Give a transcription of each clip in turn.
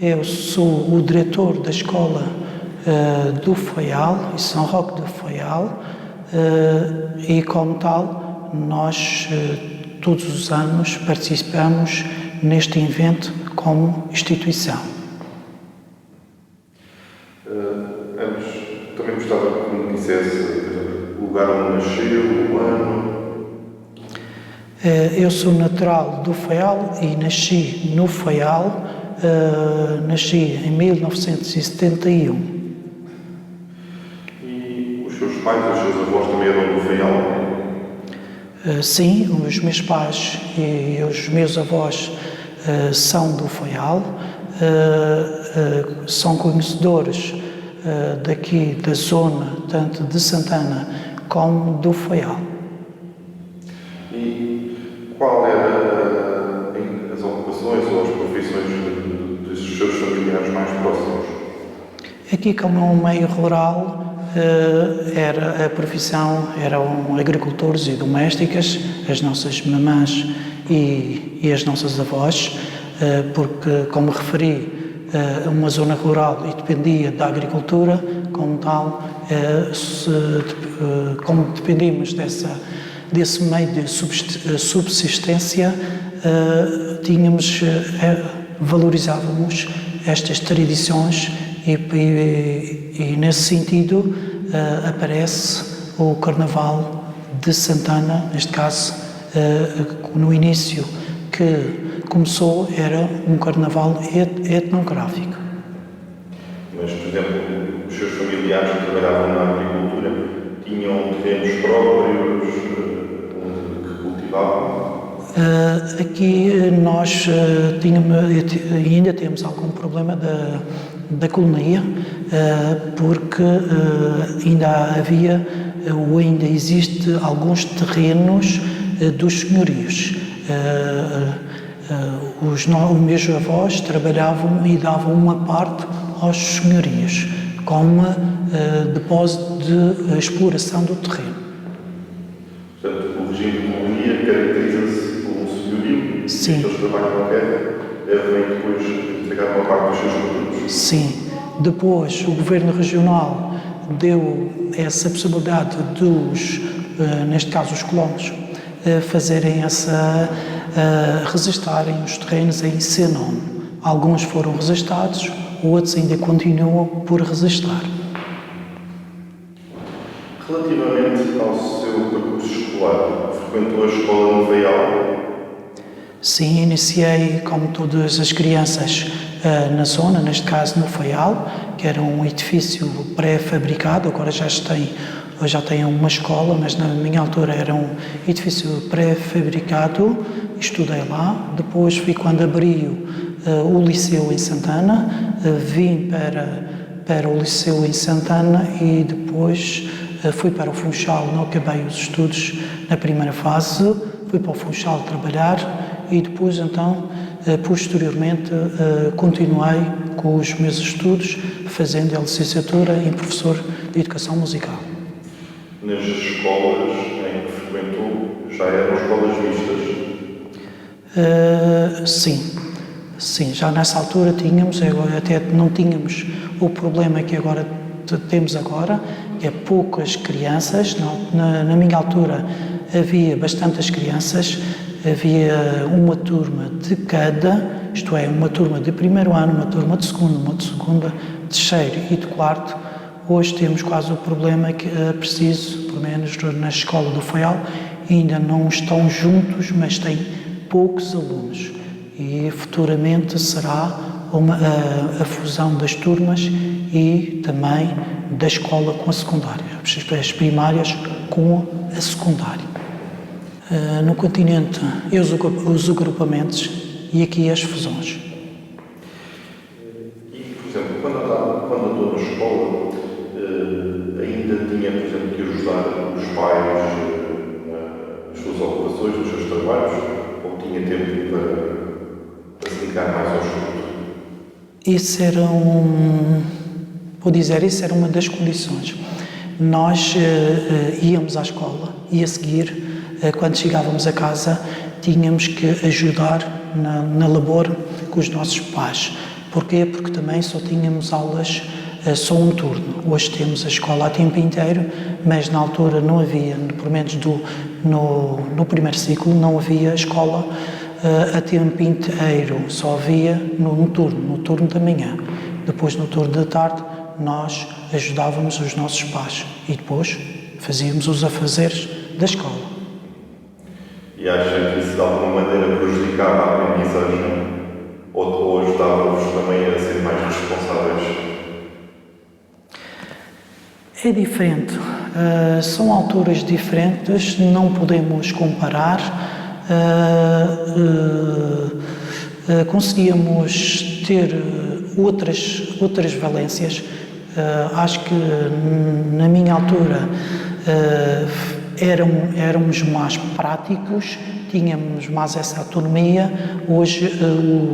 Eu sou o diretor da escola do Faial, em São Roque do Faial, e como tal, nós todos os anos participamos neste evento como instituição. Também gostava que me dissesse o lugar onde nasceu, o ano. Eu sou natural do Faial e nasci no Faial, nasci em 1971. E os seus pais, os seus avós também eram do Faial? Sim, os meus pais e os meus avós são do Faial, são conhecedores daqui da zona, tanto de Santana como do Faial. E qual era as ocupações ou as profissões dos seus familiares mais próximos? Aqui, como é um meio rural, a profissão eram agricultores e domésticas, as nossas mamãs e as nossas avós, porque, como referi, uma zona rural e dependia da agricultura, como tal, como dependíamos desse meio de subsistência, valorizávamos estas tradições e nesse sentido aparece o Carnaval de Santana, neste caso, no início que começou, era um carnaval etnográfico. Mas, por exemplo, os seus familiares que trabalhavam na agricultura tinham terrenos próprios onde cultivavam? Aqui nós ainda temos algum problema da colonia, porque ainda existe alguns terrenos dos senhorios. Os meus avós trabalhavam e davam uma parte aos senhorios, como depósito de exploração do terreno. Portanto, o regime de colonia caracteriza-se por um senhorio. Sim. E aqueles que trabalham na terra devem depois entregar uma parte dos seus produtos. Sim. Depois, o governo regional deu essa possibilidade neste caso, os colonos, fazerem registarem os terrenos em seu nome. Alguns foram registados, outros ainda continuam por registrar. Relativamente ao seu percurso escolar, frequentou a escola no Faial? Sim, iniciei, como todas as crianças, na zona, neste caso no Faial, que era um edifício pré-fabricado, agora já tem uma escola, mas na minha altura era um edifício pré-fabricado, estudei lá. Depois fui quando abriu o Liceu em Santana, vim para o Liceu em Santana e depois fui para o Funchal, não acabei os estudos na primeira fase, fui para o Funchal trabalhar e depois então, posteriormente, continuei com os meus estudos, fazendo a licenciatura em professor de Educação Musical. Nas escolas em que frequentou, já eram escolas mistas? Sim, já nessa altura tínhamos, até não tínhamos o problema que agora temos agora, que é poucas crianças. Na minha altura havia bastantes crianças, havia uma turma de cada, isto é, uma turma de primeiro ano, uma turma de segundo, uma de segunda, terceiro e de quarto. Hoje temos quase o problema que é preciso, pelo menos na escola do Faial, ainda não estão juntos, mas têm poucos alunos. E futuramente será a fusão das turmas e também da escola com a secundária, as primárias com a secundária. No continente, os agrupamentos e aqui as fusões. E, por exemplo, quando andou na escola, ainda tinha, por exemplo, que ajudar os pais nas suas ocupações, nos seus trabalhos, ou tinha tempo para se dedicar mais ao estudo? Isso era uma das condições. Nós íamos à escola e a seguir, quando chegávamos a casa, tínhamos que ajudar na labor com os nossos pais. Porquê? Porque também só tínhamos aulas, só um turno. Hoje temos a escola a tempo inteiro, mas na altura não havia, pelo menos no primeiro ciclo, não havia escola a tempo inteiro, só havia no turno da manhã. Depois, no turno da tarde, nós ajudávamos os nossos pais e depois fazíamos os afazeres da escola. E acha que isso de alguma maneira prejudicava a aprendizagem ou ajudava-vos também a ser mais responsáveis? É diferente. São alturas diferentes, não podemos comparar. Conseguíamos ter outras valências. Acho que na minha altura éramos mais práticos, tínhamos mais essa autonomia. Hoje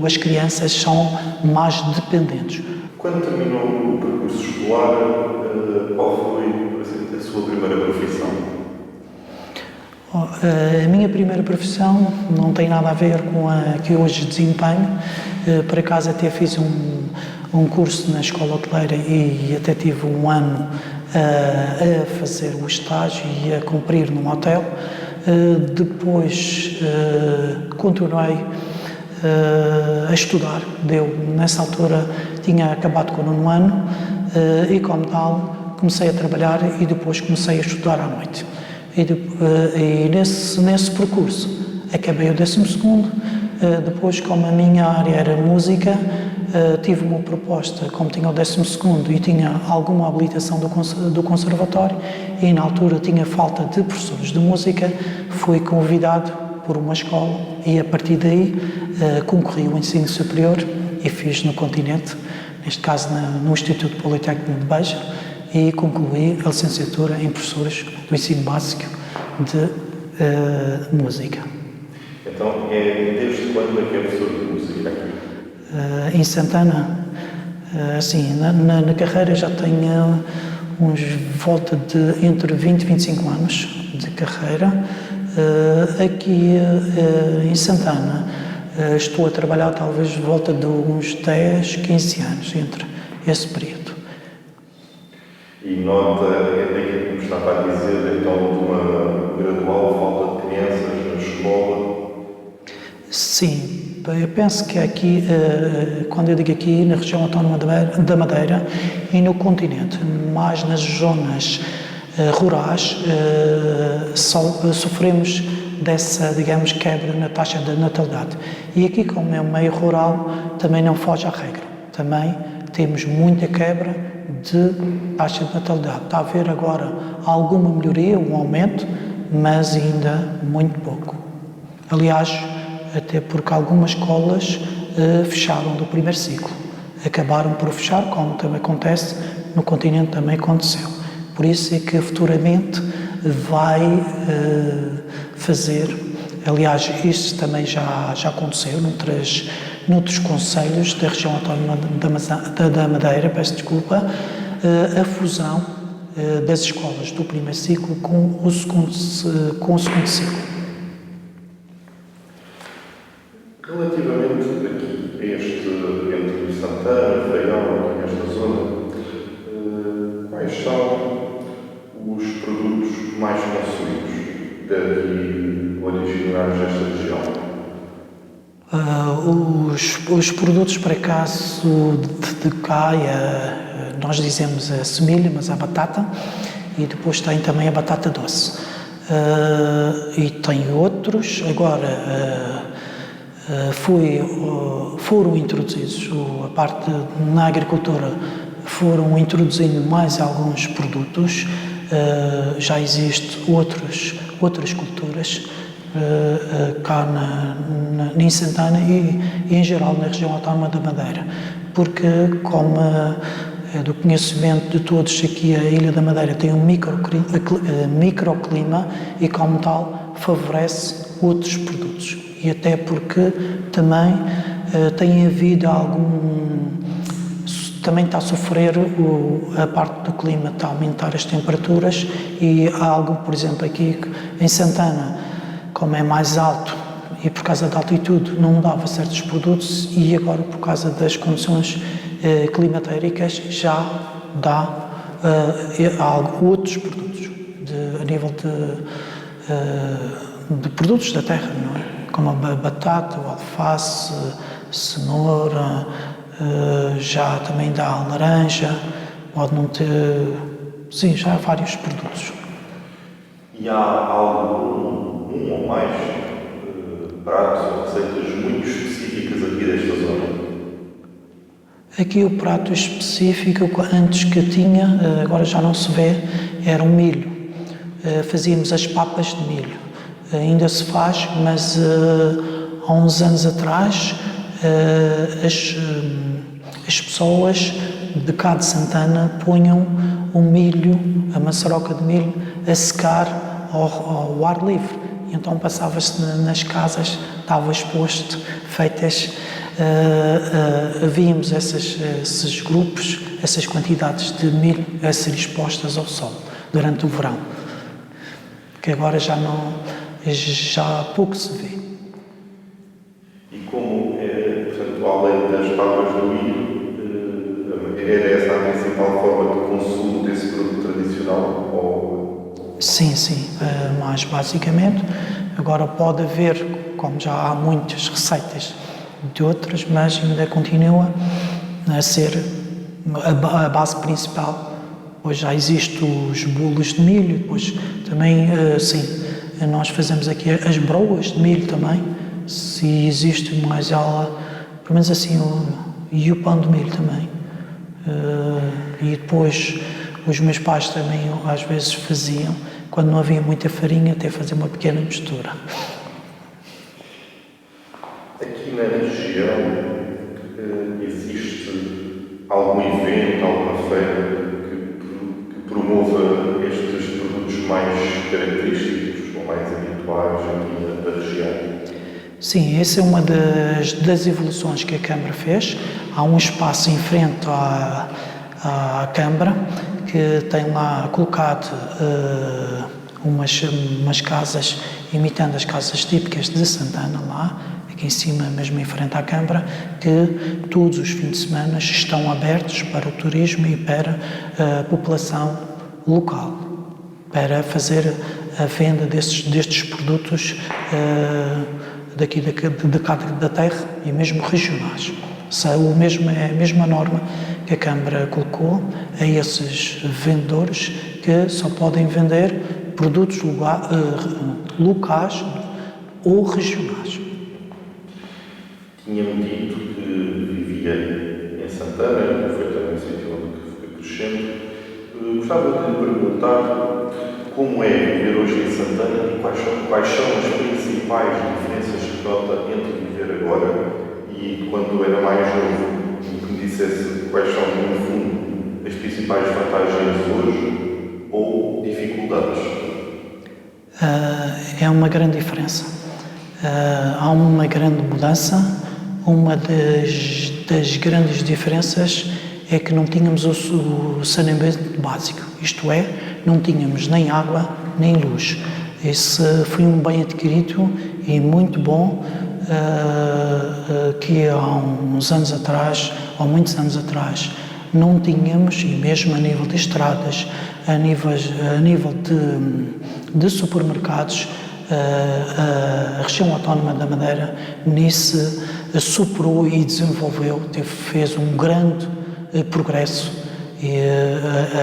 as crianças são mais dependentes. Quando terminou o percurso escolar, qual foi, por exemplo, a sua primeira profissão? A minha primeira profissão não tem nada a ver com a que hoje desempenho. Por acaso até fiz um curso na escola hoteleira e até tive um ano a fazer o estágio e a cumprir num hotel. Depois continuei a estudar. Nessa altura tinha acabado com o 9º ano e, como tal, comecei a trabalhar e depois comecei a estudar à noite. E nesse percurso acabei o 12º. Depois, como a minha área era música, tive uma proposta, como tinha o 12º e tinha alguma habilitação do conservatório e na altura tinha falta de professores de música, fui convidado por uma escola e a partir daí concorri ao ensino superior e fiz no continente, neste caso no Instituto Politécnico de Beja, e concluí a licenciatura em professores do ensino básico de música. Então, desde quando é que é professor de música aqui? Em Santana, assim, na carreira já tenho volta de entre 20 e 25 anos de carreira. Aqui em Santana estou a trabalhar talvez volta de uns 10, 15 anos, entre esse período. E nota, daquilo que me estava a dizer, então, de uma gradual falta de crianças na escola? Sim, eu penso que aqui, quando eu digo aqui, na região autónoma da Madeira e no continente, mais nas zonas rurais, sofremos dessa, digamos, quebra na taxa de natalidade. E aqui, como é um meio rural, também não foge à regra. Também temos muita quebra de taxa de natalidade. Está a haver agora alguma melhoria, um aumento, mas ainda muito pouco. Aliás, até porque algumas escolas fecharam do primeiro ciclo. Acabaram por fechar, como também acontece no continente, também aconteceu. Por isso é que futuramente vai fazer, aliás, isso também já aconteceu noutros concelhos da região autónoma da Madeira, peço desculpa, a fusão das escolas do primeiro ciclo com o segundo ciclo. Relativamente aqui a entre Santana, Faial, aqui nesta zona, quais são os produtos mais consumidos daqui originários desta região? Os produtos, por acaso, de cá, nós dizemos a semilha, mas a batata, e depois tem também a batata doce. E tem outros, agora foram introduzidos, a parte na agricultura, foram introduzindo mais alguns produtos, já existem outras culturas cá em Santana e em geral na região autónoma da Madeira, porque como é do conhecimento de todos aqui, a Ilha da Madeira tem um microclima e como tal favorece outros produtos e até porque também tem havido também está a sofrer a parte do clima, está a aumentar as temperaturas e há algo, por exemplo, aqui em Santana, como é mais alto e por causa da altitude não dava certos produtos e agora por causa das condições climatéricas já dá outros produtos a nível de produtos da terra, não é? Como a batata, o alface, cenoura, já também dá laranja, pode não ter, sim, já há vários produtos. E há algo, um ou mais pratos ou receitas muito específicas aqui desta zona? Aqui o prato específico, antes que tinha, agora já não se vê, era o milho. Fazíamos as papas de milho. Ainda se faz, mas há uns anos atrás as pessoas de cá de Santana punham o milho, a maçaroca de milho, a secar ao ar livre. E então passava-se nas casas, estava exposto, feitas, víamos esses grupos, essas quantidades de milho a ser expostas ao sol durante o verão, que agora já pouco se vê. E como portanto, além das papas do milho, era essa a principal forma de consumo desse produto tradicional? Ou... Sim, mais basicamente. Agora pode haver, como já há muitas receitas de outras, mas ainda continua a ser a base principal. Hoje já existem os bolos de milho, depois também, sim, nós fazemos aqui as broas de milho também, se existe mais ela, pelo menos assim, e o pão de milho também. E depois os meus pais também às vezes faziam, quando não havia muita farinha, até fazer uma pequena mistura. Aqui na região existe algum evento, alguma feira que promova estes produtos mais característicos ou mais habituais aqui na região? Sim, essa é uma das evoluções que a Câmara fez. Há um espaço em frente à Câmara que tem lá colocado umas casas imitando as casas típicas de Santana lá, aqui em cima, mesmo em frente à Câmara, que todos os fins de semana estão abertos para o turismo e para a população local, para fazer a venda destes produtos daqui da terra e mesmo regionais. É a mesma norma que a Câmara colocou a esses vendedores que só podem vender produtos locais ou regionais. Tinha-me dito que vivia em Santana, que foi também o sítio onde foi crescendo. Gostava de lhe perguntar como é viver hoje em Santana e quais são as principais diferenças que nota entre viver agora e quando era mais novo, e que me dissesse quais são, no fundo, as principais vantagens hoje ou dificuldades. É uma grande diferença. Há uma grande mudança. Uma das grandes diferenças é que não tínhamos o saneamento básico, isto é, não tínhamos nem água nem luz. Esse foi um bem adquirido e muito bom que há uns anos atrás, ou muitos anos atrás, não tínhamos, e mesmo a nível de estradas, a nível de supermercados, a região autónoma da Madeira nisso superou e desenvolveu, fez um grande progresso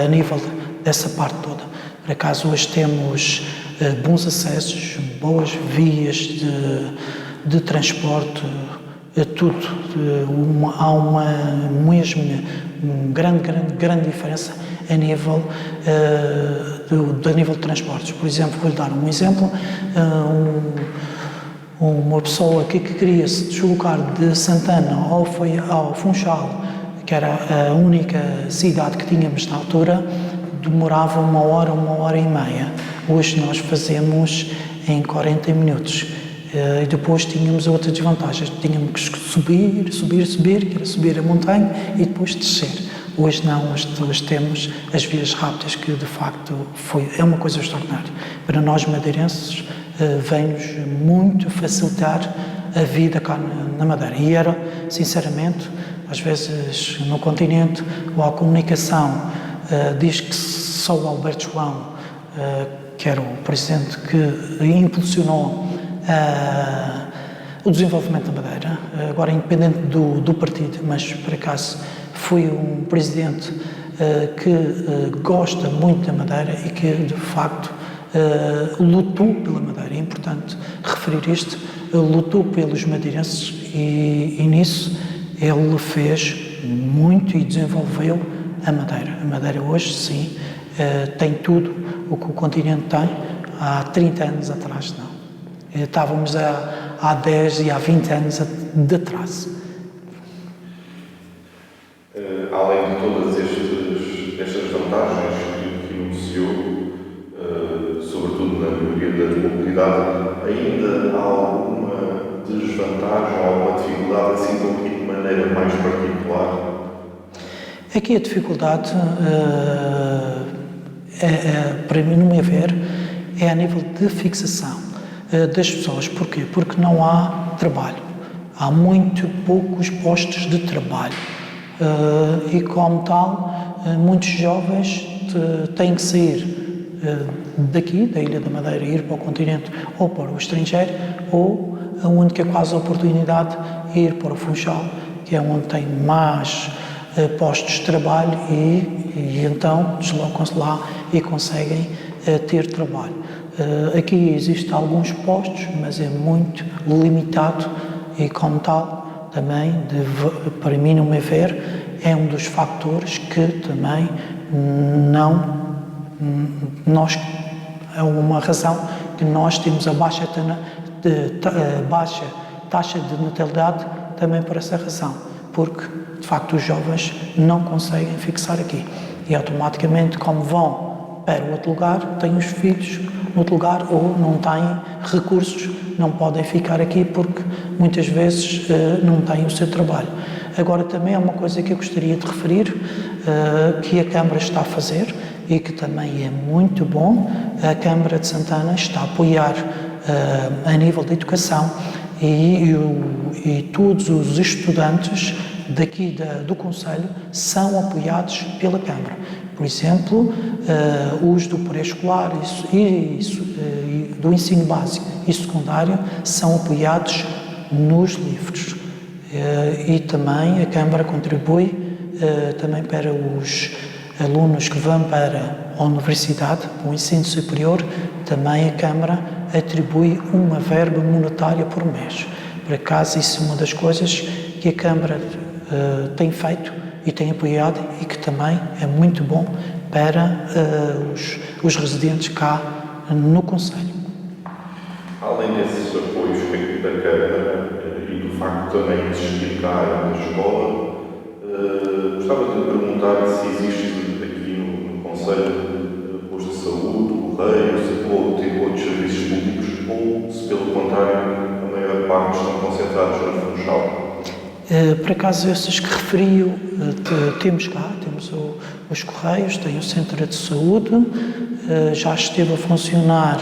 a nível dessa parte toda. Por acaso hoje temos bons acessos, boas vias de transporte, tudo. Há uma grande diferença a nível de transportes. Por exemplo, vou-lhe dar um exemplo. Uma pessoa que queria se deslocar de Santana ao Funchal, que era a única cidade que tínhamos na altura, demorava uma hora e meia. Hoje nós fazemos em 40 minutos. E depois tínhamos outras desvantagens. Tínhamos que subir, que era subir a montanha e depois descer. Hoje não, hoje temos as vias rápidas, que de facto é uma coisa extraordinária. Para nós madeirenses, vem-nos muito facilitar a vida cá na Madeira. E era, sinceramente, às vezes no continente, ou a comunicação diz que só o Alberto João, que era o presidente que impulsionou o desenvolvimento da Madeira, agora independente do partido, mas por acaso foi um presidente que gosta muito da Madeira e que de facto lutou pela Madeira. É importante referir isto, lutou pelos madeirenses e nisso ele fez muito e desenvolveu a Madeira. A Madeira hoje, sim, tem tudo o que o continente tem. Há 30 anos atrás, não. Estávamos há 10 e há 20 anos de atraso. Além de todas estas vantagens que enunciou, sobretudo na melhoria da mobilidade, ainda há alguma desvantagem ou alguma dificuldade assim de maneira mais particular? Aqui a dificuldade, para mim, no meu ver, é a nível de fixação das pessoas. Porquê? Porque não há trabalho. Há muito poucos postos de trabalho. E como tal, muitos jovens têm que sair daqui, da Ilha da Madeira, ir para o continente ou para o estrangeiro, ou a única quase oportunidade é ir para o Funchal, que é onde tem mais postos de trabalho e então deslocam-se lá e conseguem ter trabalho. Aqui existem alguns postos, mas é muito limitado e como tal também, para mim, no meu ver, é um dos fatores que também é uma razão que nós temos a baixa taxa de natalidade também por essa razão, porque de facto os jovens não conseguem fixar aqui e automaticamente, como vão para outro lugar, têm os filhos no outro lugar ou não têm recursos, não podem ficar aqui porque muitas vezes não têm o seu trabalho. Agora também há uma coisa que eu gostaria de referir, que a Câmara está a fazer e que também é muito bom. A Câmara de Santana está a apoiar a nível de educação e todos os estudantes daqui do Conselho são apoiados pela Câmara. Por exemplo, os do pré-escolar e do ensino básico e secundário são apoiados nos livros. E também a Câmara contribui também para os alunos que vão para a universidade, o ensino superior, também a Câmara atribui uma verba monetária por mês. Por acaso, isso é uma das coisas que a Câmara tem feito e tem apoiado e que também é muito bom para os residentes cá no Conselho. Além desses apoios da Câmara e do facto também de existir cá na escola, gostava de perguntar se existe aqui no Conselho posto de saúde, correios ou outros serviços públicos, ou se pelo contrário a maior parte estão concentrados no Funchal. Por acaso, esses que referi, temos cá, temos os Correios, tem o Centro de Saúde, já esteve a funcionar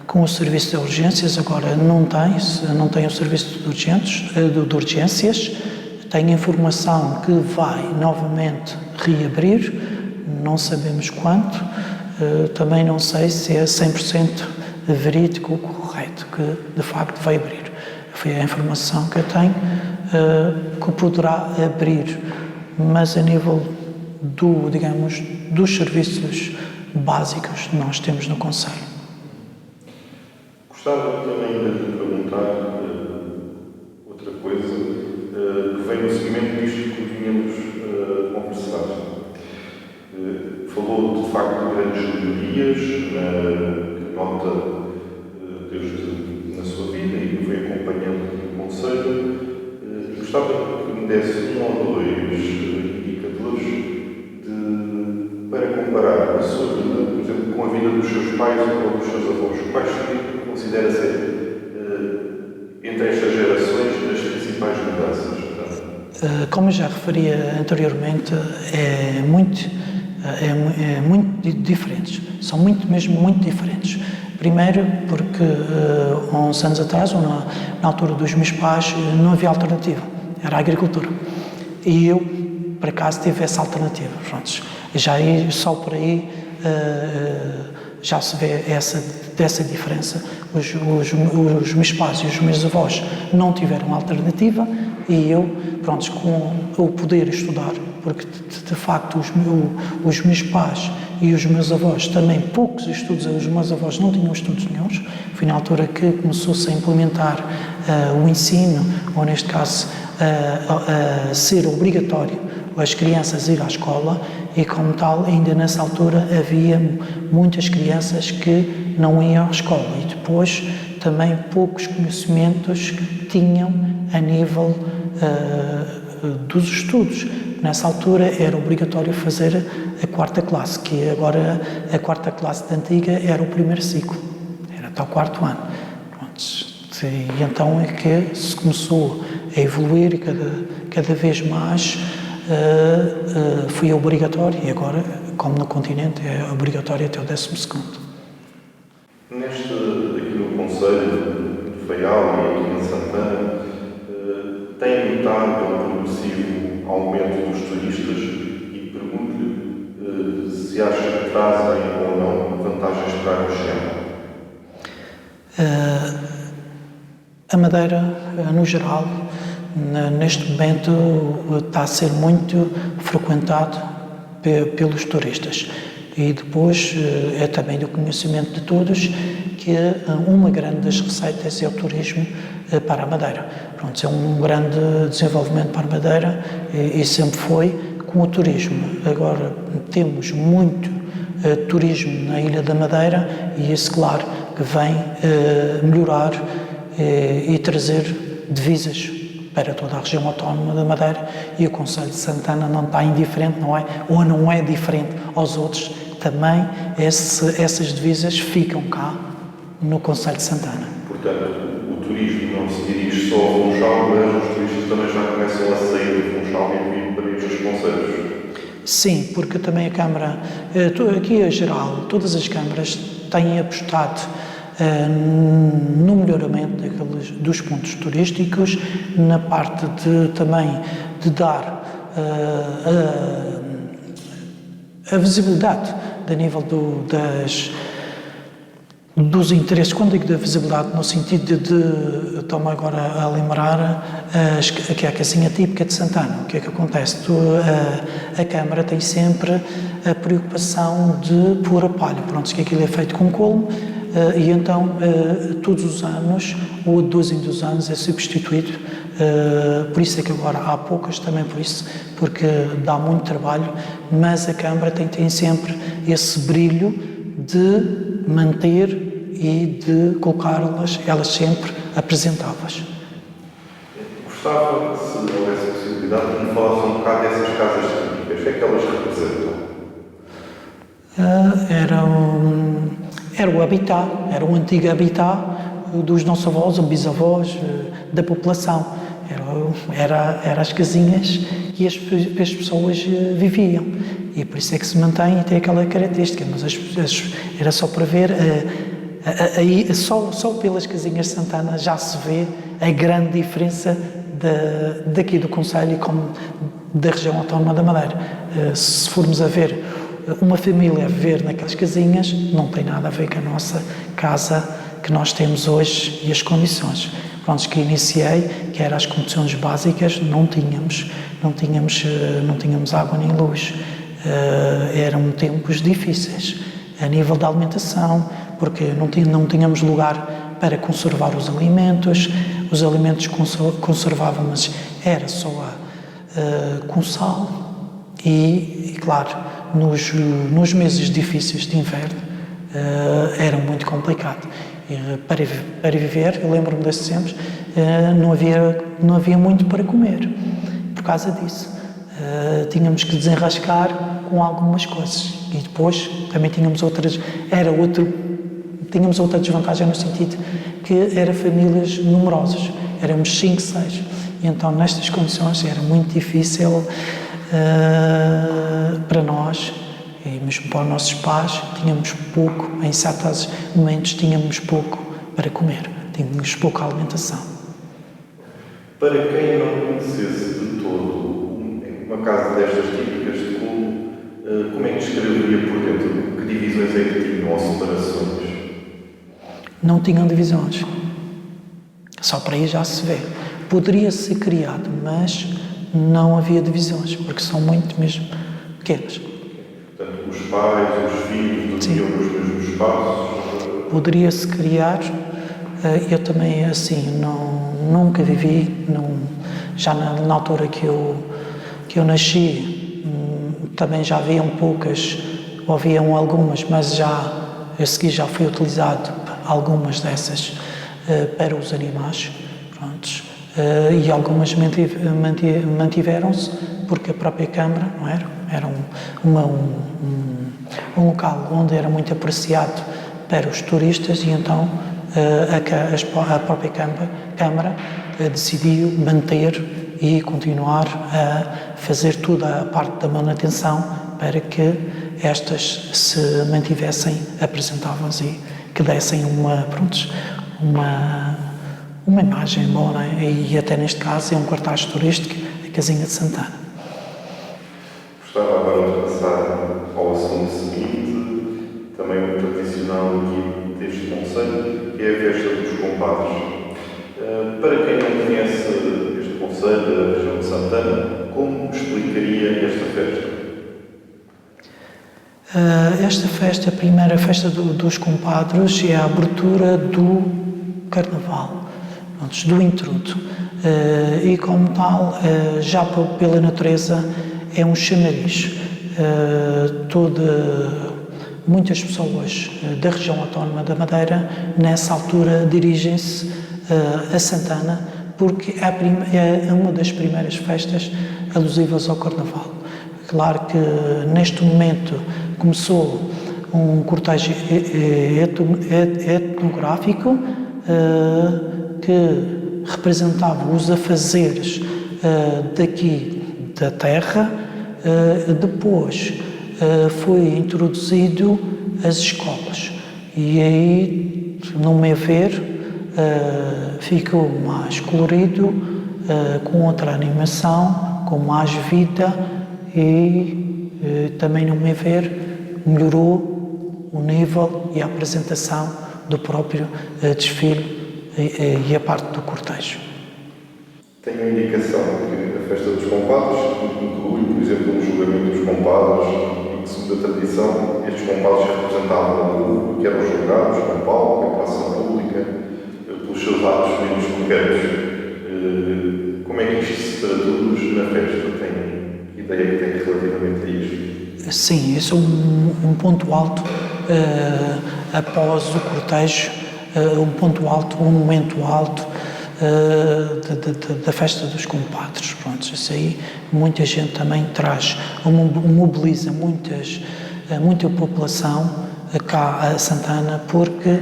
com o serviço de urgências, agora não tem o serviço de urgências, tem informação que vai novamente reabrir, não sabemos quanto, também não sei se é 100% verídico ou correto, que de facto vai abrir. Foi a informação que eu tenho, que poderá abrir, mas a nível dos serviços básicos nós temos no Conselho. Gostava também de lhe perguntar outra coisa, que vem no seguimento disto que vínhamos conversar. Falou de facto de grandes melhorias, que nota desde na sua vida e que foi acompanhando o Conselho. Gostava que me desse um ou dois indicadores para comparar a sua vida, por exemplo, com a vida dos seus pais ou dos seus avós. Quais considera ser, entre estas gerações, as principais mudanças? Como eu já referi anteriormente, é muito diferentes. São mesmo muito diferentes. Primeiro porque há uns anos atrás, ou na altura dos meus pais, não havia alternativa, era a agricultura. E eu, por acaso, tive essa alternativa. Pronto, já aí, só por aí já se vê dessa diferença. Os meus pais e os meus avós não tiveram alternativa e eu, pronto, com o poder estudar, porque de facto os meus pais e os meus avós também poucos estudos, os meus avós não tinham estudos nenhuns, foi na altura que começou-se a implementar o ensino, ou neste caso a ser obrigatório as crianças ir à escola, e como tal, ainda nessa altura havia muitas crianças que não iam à escola e depois também poucos conhecimentos tinham a nível dos estudos. Nessa altura era obrigatório fazer a 4ª classe, que agora a 4ª classe da antiga era o primeiro ciclo, era até o 4º ano. E então é que se começou a evoluir e cada vez mais foi obrigatório, e agora, como no continente, é obrigatório até o 12º. Aqui no Conselho de Faial e aqui em Santana, tem notado um progressivo aumento dos turistas e pergunto-lhe se acha que trazem ou não vantagens para a região. A Madeira, no geral, neste momento está a ser muito frequentado pelos turistas. E depois é também do conhecimento de todos que uma grande das receitas é o turismo para a Madeira. Pronto, é um grande desenvolvimento para a Madeira e sempre foi com o turismo. Agora temos muito turismo na Ilha da Madeira e isso, claro, que vem melhorar e trazer divisas para toda a região autónoma da Madeira, e o Concelho de Santana não está indiferente, não é? Ou não é diferente aos outros, também essas divisas ficam cá no Concelho de Santana. Portanto, o turismo não se dirige só ao Funchal, mas os turistas também já começam a sair do Funchal e vir para estes concelhos. Sim, porque também a Câmara, aqui a geral, todas as câmaras têm apostado no melhoramento dos pontos turísticos, na parte também de dar a visibilidade a nível dos interesses. Quando digo da visibilidade, no sentido de estou-me agora a lembrar que é a casinha típica de Santana. O que é que acontece? A Câmara tem sempre a preocupação de pôr a palha. Pronto, que aquilo é feito com colmo, e então todos os anos, ou de 2 em 2 anos, é substituído. Por isso é que agora há poucas, também por isso, porque dá muito trabalho, mas a Câmara tem sempre esse brilho de manter e de colocá-las, elas sempre apresentáveis. Gostava, se houvesse possibilidade, de me falasse um bocado dessas casas típicas. O que é que elas representam? Era o habitat, era o antigo habitat dos nossos avós ou bisavós, da população. Era as casinhas que as pessoas viviam. E por isso é que se mantém e tem aquela característica. Mas era só para ver, só pelas casinhas de Santana já se vê a grande diferença daqui do Concelho e como da região autónoma da Madeira. Se formos a ver uma família a viver naquelas casinhas, não tem nada a ver com a nossa casa que nós temos hoje e as condições. Pronto, que iniciei, que eram as condições básicas, não tínhamos água nem luz. Eram tempos difíceis a nível da alimentação, porque não tínhamos lugar para conservar os alimentos conservávamos era só com sal e claro, nos meses difíceis de inverno era muito complicado. Para viver, eu lembro-me desses tempos, não havia muito para comer, por causa disso. Tínhamos que desenrascar com algumas coisas e depois também tínhamos outra desvantagem no sentido que eram famílias numerosas, éramos 5, 6, e então nestas condições era muito difícil para nós E mesmo para os nossos pais, tínhamos pouco, em certos momentos tínhamos pouco para comer, tínhamos pouca alimentação. Para quem não conhecesse de todo uma casa destas típicas de clube, como é que descreveria por dentro? Que divisões é que tinham ou separações? Não tinham divisões. Só para aí já se vê. Poderia ser criado, mas não havia divisões, porque são muito mesmo pequenas. Portanto, os pais, os filhos, dormiam nos mesmos espaços? Poderia-se criar. Eu também, assim, nunca vivi, já na altura que eu nasci, também já haviam poucas, ou haviam algumas, mas a seguir já foi utilizado algumas dessas para os animais, prontos. E algumas mantiveram-se porque a própria Câmara, não era? Era um local onde era muito apreciado para os turistas e então a própria Câmara decidiu manter e continuar a fazer toda a parte da manutenção para que estas se mantivessem apresentáveis e que dessem uma imagem boa, não é? E até neste caso é um cartaz turístico, a Casinha de Santana. Gostava agora de passar ao assunto seguinte, também muito tradicional aqui deste concelho, que é a festa dos compadres. Para quem não conhece este concelho, a região de Santana, como explicaria esta festa? Esta festa, a primeira festa dos compadres, é a abertura do Carnaval, do intrudo. E como tal, já pela natureza, é um chamariz. Muitas pessoas da região autónoma da Madeira, nessa altura, dirigem-se a Santana, porque é uma das primeiras festas alusivas ao Carnaval. Claro que, neste momento, começou um cortejo etnográfico que representava os afazeres daqui da terra. Depois foi introduzido as escolas e aí, no meu ver, ficou mais colorido, com outra animação, com mais vida e também, no meu ver, melhorou o nível e a apresentação do próprio desfile e a parte do cortejo. Tenho a indicação que a festa dos compadres inclui, por exemplo, um julgamento dos compadres e que, segundo a tradição, estes compadres representavam o que eram julgados no palco, em praça pública, pelos seus atos menos corretos. Como é que isto se traduz na festa? Tem ideia que tem relativamente a isto? Sim, esse é um ponto alto após o cortejo, um ponto alto, um momento alto da festa dos compadres. Pronto, isso aí muita gente também traz, mobiliza muita população cá a Santana, porque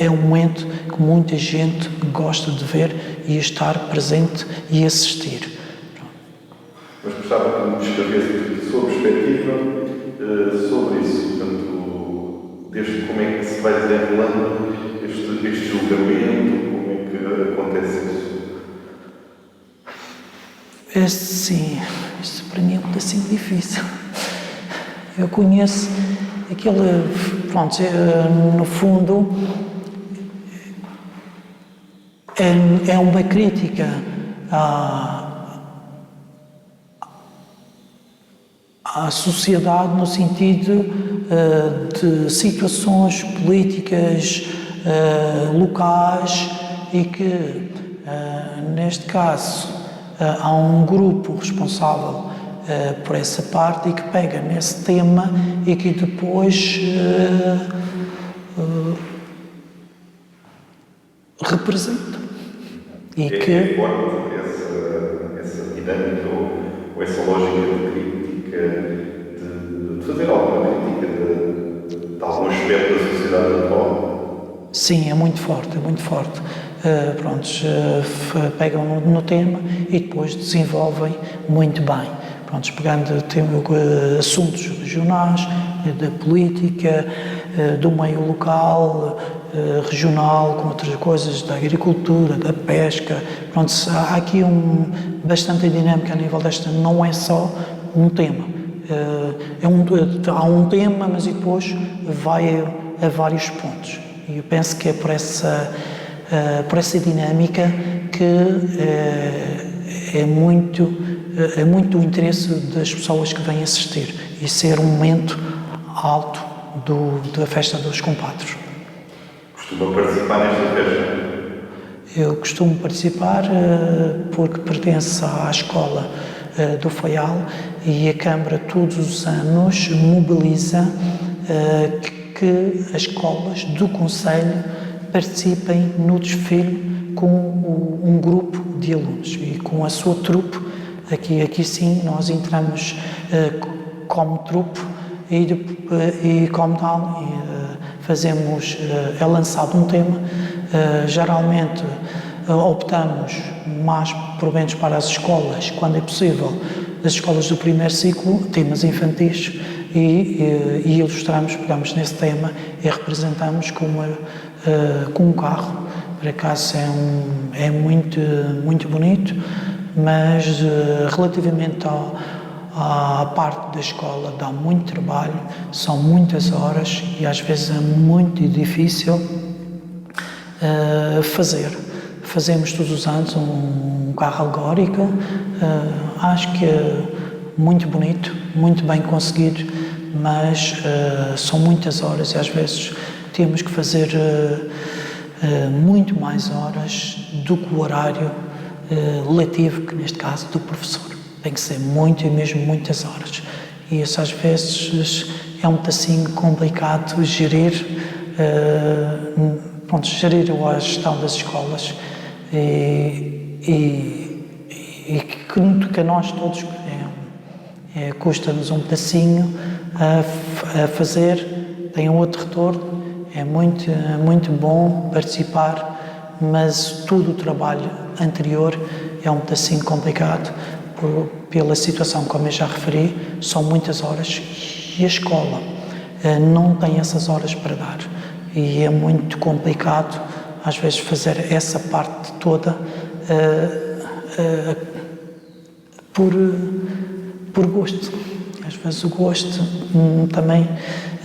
é um momento que muita gente gosta de ver e estar presente e assistir. Pronto. Mas gostava que me descrevesse a sua perspectiva sobre isso, portanto, desde como é que se vai desenrolando este julgamento, como é que acontece isso? Sim, isso para mim é um pedacinho difícil. Eu conheço aquele, pronto, no fundo, é uma crítica à sociedade no sentido de situações políticas locais e que, neste caso, há um grupo responsável por essa parte e que pega nesse tema e que depois representa. E que forte essa dinâmica ou essa lógica de crítica, de fazer alguma crítica de algum aspecto da sociedade atual? Sim, é muito forte, é muito forte. Pegam no tema e depois desenvolvem muito bem. pronto, pegando assuntos regionais, da política, do meio local, regional, com outras coisas, da agricultura, da pesca. Pronto, há aqui bastante dinâmica a nível desta, não é só um tema. Há um tema, mas depois vai a vários pontos. E eu penso que é por essa dinâmica que é muito o interesse das pessoas que vêm assistir e ser um momento alto da festa dos compadres. Costuma participar nesta festa? Eu costumo participar porque pertenço à escola do Faial e a Câmara todos os anos mobiliza que as escolas do concelho participem no desfile com um grupo de alunos e com a sua trupe. Aqui sim nós entramos como trupe e como tal fazemos, é lançado um tema, geralmente optamos mais por menos para as escolas, quando é possível, das escolas do primeiro ciclo, temas infantis, e ilustramos, pegamos nesse tema e representamos com um carro. Por acaso é muito bonito, mas relativamente à parte da escola dá muito trabalho, são muitas horas e às vezes é muito difícil fazer. Fazemos todos os anos um carro alegórico, acho que é muito bonito, muito bem conseguido, mas são muitas horas e às vezes temos que fazer muito mais horas do que o horário letivo, que neste caso do professor. Tem que ser muito e mesmo muitas horas. E isso às vezes é um pedacinho complicado gerir a gestão das escolas e que a nós todos custa-nos um pedacinho a fazer, tem um outro retorno, é muito bom participar, mas todo o trabalho anterior é um pedacinho complicado pela situação, como eu já referi, são muitas horas e a escola não tem essas horas para dar e é muito complicado às vezes fazer essa parte toda por gosto. Às vezes o gosto também,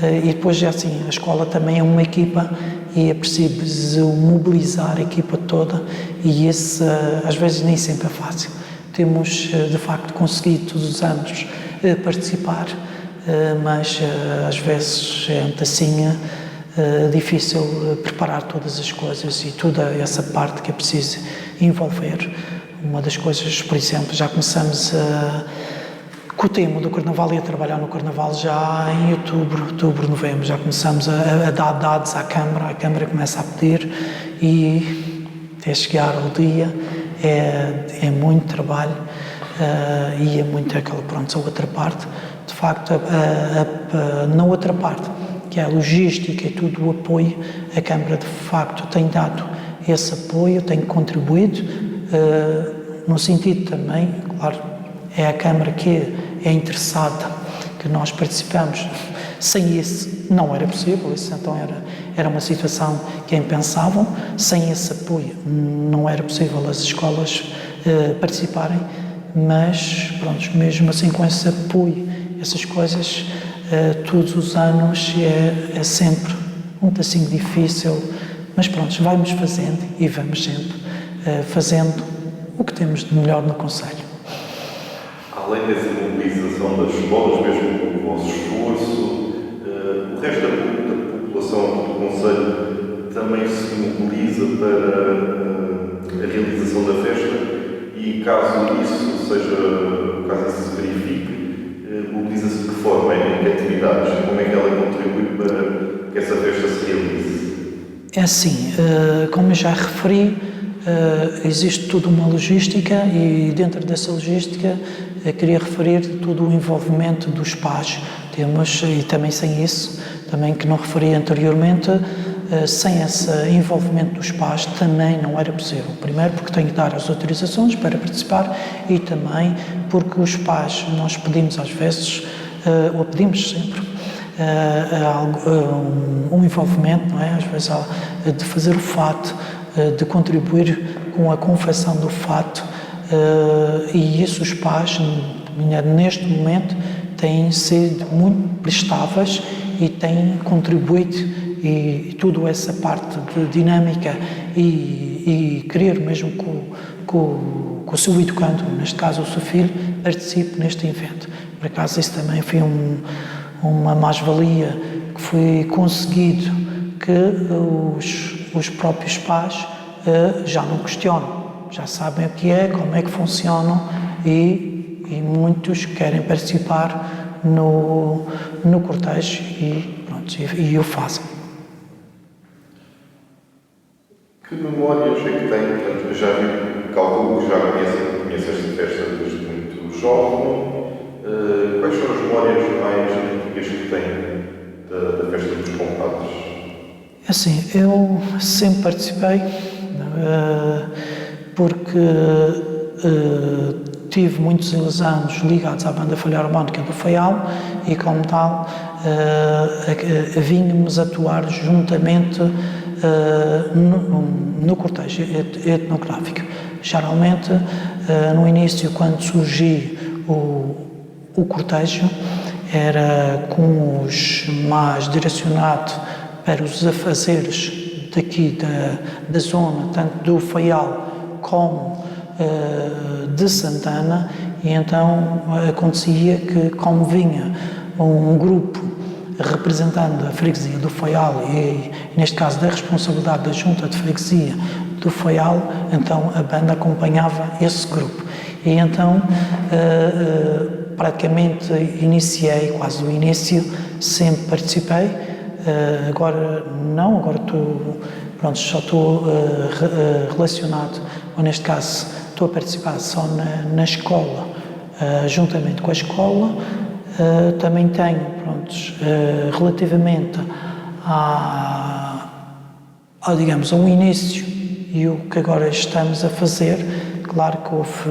e depois é assim, a escola também é uma equipa e é preciso mobilizar a equipa toda e esse às vezes nem sempre é fácil. Temos de facto conseguido todos os anos participar, mas às vezes é um pedacinho difícil preparar todas as coisas e toda essa parte que é preciso envolver. Uma das coisas, por exemplo, já começamos com o tema do Carnaval e a trabalhar no Carnaval já em outubro, novembro, já começamos a dar dados à Câmara, a Câmara começa a pedir e até chegar ao dia é muito trabalho e é muito aquela, a outra parte. De facto, na outra parte, que é a logística e tudo o apoio, a Câmara de facto tem dado esse apoio, tem contribuído, no sentido também, claro, é a Câmara que é interessada, que nós participamos. Sem isso não era possível, isso então era uma situação que é impensável, sem esse apoio não era possível as escolas participarem, mas pronto, mesmo assim com esse apoio, essas coisas, todos os anos é sempre um pedacinho difícil, mas pronto, vamos fazendo e vamos sempre fazendo o que temos de melhor no concelho. Além dessa mobilização das escolas, mesmo com o vosso esforço, o resto da população do concelho também se mobiliza para a realização da festa e caso isso se verifique, mobiliza-se de que forma, em que atividades, como é que ela contribui para que essa festa se realize? É assim, como eu já referi, existe toda uma logística e dentro dessa logística queria referir todo o envolvimento dos pais. Temos, e também sem isso, também que não referi anteriormente, sem esse envolvimento dos pais também não era possível. Primeiro porque tenho que dar as autorizações para participar e também porque os pais, nós pedimos às vezes, ou pedimos sempre, um envolvimento, não é? Às vezes de fazer o fato, de contribuir com a confecção do fato, e isso os pais, neste momento, têm sido muito prestáveis e têm contribuído, e toda essa parte de dinâmica e querer mesmo que o seu educando, neste caso o seu filho, participe neste evento. Por acaso isso também foi uma mais-valia que foi conseguido, que os próprios pais já não questionam, já sabem o que é, como é que funcionam e muitos querem participar no cortejo e o fazem. Que memórias é que tem? Portanto, já vi, calculo que já conhece esta festa desde muito jovem. Quais são as memórias mais antigas que tem da festa dos compadres? Assim, eu sempre participei, porque tive muitos anos ligados à banda Filharmónica do Faial e, como tal, vínhamos atuar juntamente no cortejo etnográfico. Geralmente, no início, quando surgiu o cortejo, era com os mais direcionado para os afazeres daqui da zona, tanto do Faial como de Santana, e então acontecia que, como vinha um grupo representando a freguesia do Faial e neste caso da responsabilidade da junta de freguesia do Faial, então a banda acompanhava esse grupo. E então praticamente iniciei, quase do início, sempre participei. Agora não, agora só estou relacionado, ou neste caso estou a participar só na escola, juntamente com a escola. Também tenho, relativamente digamos, ao início e o que agora estamos a fazer, claro que houve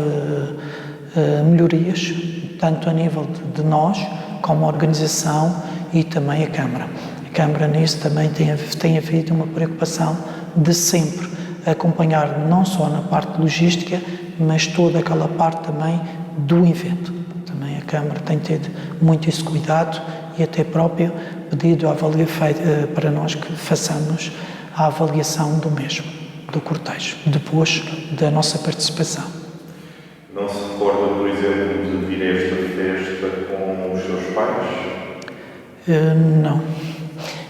melhorias, tanto a nível de nós, como a organização e também a Câmara. A Câmara nisso também tem havido uma preocupação de sempre acompanhar não só na parte logística, mas toda aquela parte também do evento. Também a Câmara tem tido muito esse cuidado e até próprio pedido para nós que façamos a avaliação do mesmo, do cortejo, depois da nossa participação. Não se recorda, por exemplo, de vir a esta festa com os seus pais? Não.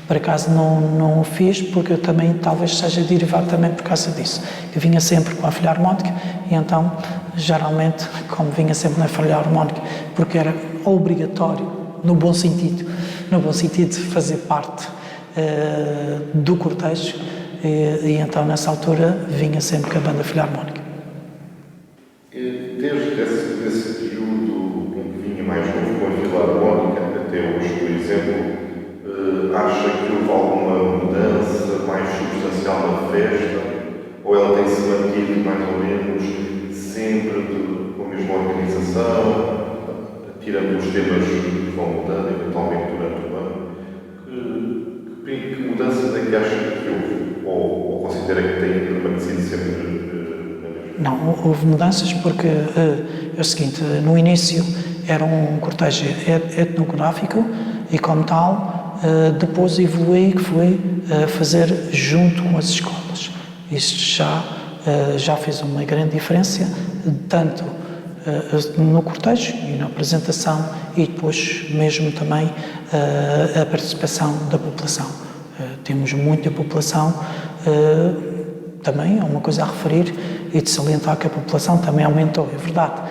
Por acaso não o fiz, porque eu também talvez seja derivado também por causa disso. Eu vinha sempre com a Filharmónica e então, geralmente, como vinha sempre na Filharmónica, porque era obrigatório, no bom sentido de fazer parte do cortejo, e então nessa altura vinha sempre com a banda Filharmónica. Desde esse período em que vinha mais novo com a Filharmónica até hoje, por exemplo, acha que houve alguma mudança mais substancial na festa? Ou ela tem-se mantido mais ou menos sempre com a mesma organização, tirando os temas que vão mudando eventualmente durante o ano? Que mudanças é que acha que houve? Ou considera que tem permanecido sempre na mesma? Não, houve mudanças porque é o seguinte, no início era um cortejo etnográfico e, como tal, depois evoluí, que foi fazer junto com as escolas. Isto já fez uma grande diferença, tanto no cortejo e na apresentação e depois mesmo também a participação da população. Temos muita população, também é uma coisa a referir e de salientar que a população também aumentou, é verdade.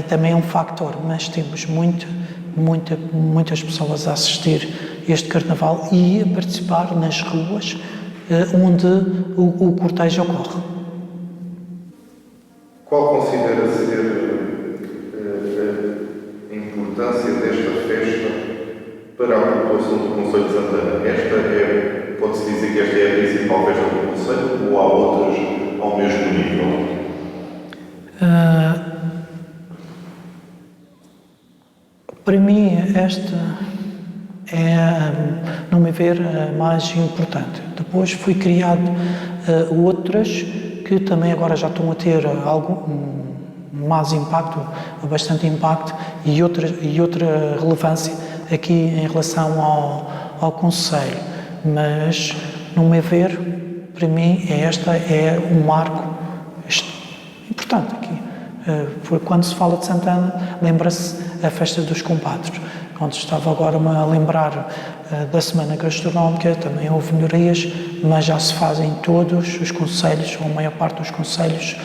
Também é um factor, mas temos muitas pessoas a assistir a este carnaval e a participar nas ruas onde o cortejo ocorre. Qual considera ser a importância desta festa para a população do Concelho de Santana? Esta pode-se Pode-se dizer que esta é a principal festa do Conselho ou há outras ao mesmo nível? Para mim, esta é, no meu ver, a mais importante. Depois fui criado outras que também agora já estão a ter mais impacto, bastante impacto e outra relevância aqui em relação ao Conselho. Mas, no meu ver, para mim, esta é um marco importante aqui. Porque quando se fala de Santana, lembra-se a Festa dos Compadres. Quando estava agora-me a lembrar da Semana Gastronómica, também houve melhorias, mas já se fazem todos os concelhos, ou a maior parte dos concelhos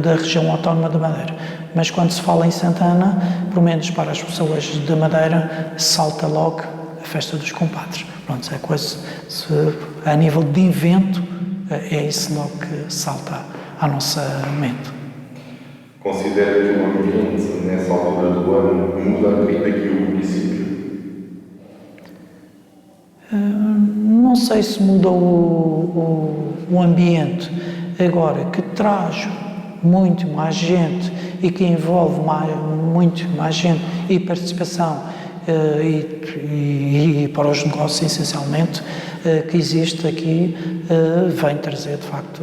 da região autónoma de Madeira. Mas quando se fala em Santana, pelo menos para as pessoas de Madeira, salta logo a Festa dos Compadres. Pronto, é coisa, a nível de evento, é isso logo que salta à nossa mente. Considera que o ambiente, nessa altura do ano, muda aqui o município? Não sei se mudou o ambiente. Agora, que traz muito mais gente e que envolve muito mais gente e participação e para os negócios, essencialmente, que existe aqui, vem trazer, de facto,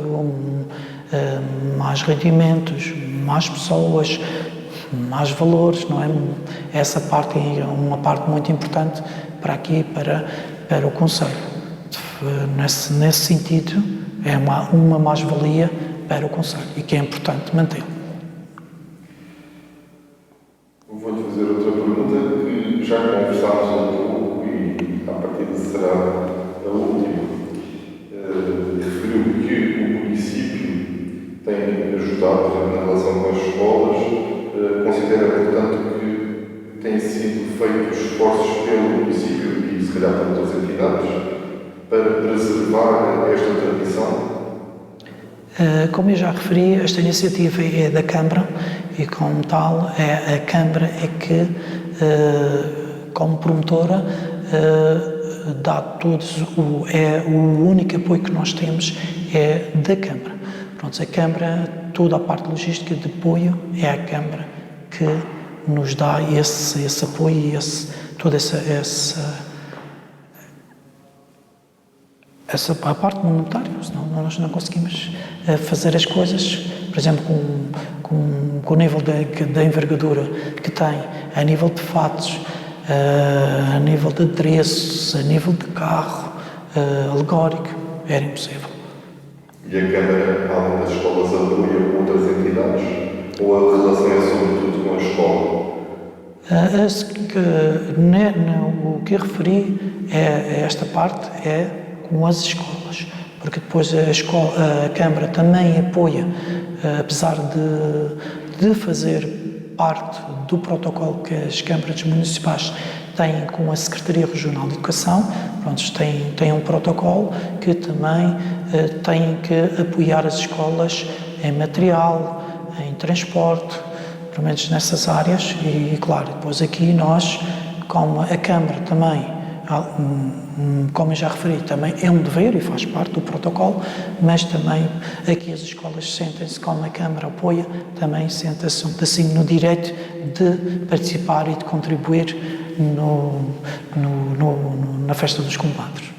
mais rendimentos, mais pessoas, mais valores, não é? Essa parte é uma parte muito importante para aqui, para o Conselho. Nesse sentido, é uma mais-valia para o Conselho e que é importante mantê-lo. Vou-te fazer outra pergunta que já conversámos um pouco e, à partida, será a última. Referiu que o município tem ajudado na relação com as escolas. Considera, portanto, que têm sido feitos esforços pelo município e, se calhar, por outras entidades para preservar esta tradição? Como eu já referi, esta iniciativa é da Câmara e, como tal, a Câmara é que, como promotora, dá todos o único apoio que nós temos é da Câmara. Pronto, a Câmara, toda a parte logística de apoio, é a Câmara que nos dá esse apoio e toda a parte monetária, senão nós não conseguimos fazer as coisas, por exemplo, com o nível da envergadura que tem, a nível de fatos, a nível de adereços, a nível de carro, alegórico, era impossível. E a Câmara, além das escolas, apoia outras entidades? Ou a relação é sobretudo com a escola? O que eu referi esta parte é com as escolas, porque depois a Câmara também apoia, apesar de fazer parte do protocolo que as câmaras municipais têm com a Secretaria Regional de Educação, tem um protocolo que também tem que apoiar as escolas em material, em transporte, pelo menos nessas áreas, e claro, depois aqui nós, como a Câmara também, como eu já referi, também é um dever e faz parte do protocolo, mas também aqui as escolas sentem-se, como a Câmara apoia, também sentem-se assim no direito de participar e de contribuir na Festa dos Compadres.